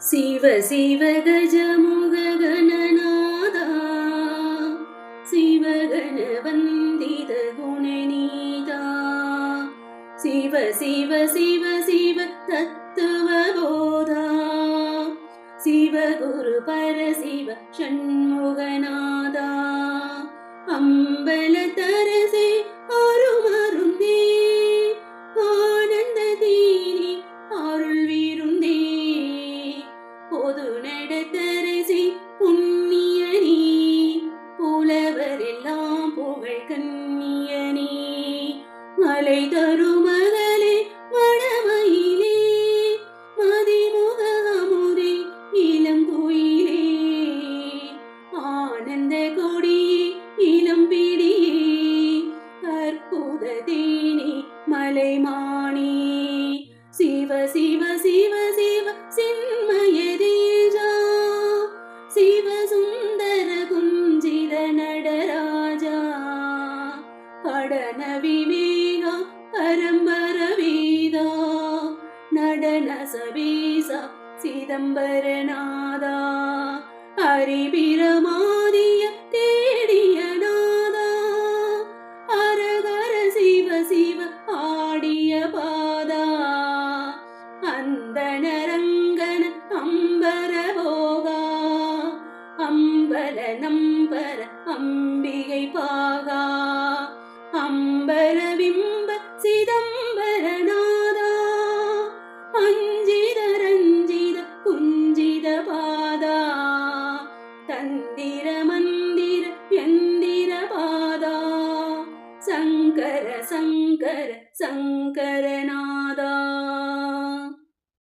शिव शिव गजमुख गणनादा शिव गणवन्दित गुणनीता शिव शिव शिव शिव तत्त्वबोधा शिव गुरु पर शिव षण्मुखनादा अम्बलतरसे अरुमरुन्दे आनन्ददीनि अरुள்விருந்தே பொது நடத்தரசி புண்ணியனே புலவரெல்லாம் புகழ் கண்ணியனே மலை தருமகளே வடமயிலே மதிமுக அமுதே இளம் குயிலே ஆனந்த கொடியே இளம் பிடியே அற்புத தேனே மலைமானே शिव शिव शिव शिव सिन्मय देजा शिव सुन्दर कुञ्जित नडराजा पडन विवेगा परम्पर वेदा नडन सवेसा सिदम्बरनादा हरिबिरमादिय தேடிய நாதா அரகர சிவ சிவ ஆடிய பாதா அந்தனரங்கன அம்பர போகா அம்பல நம்பர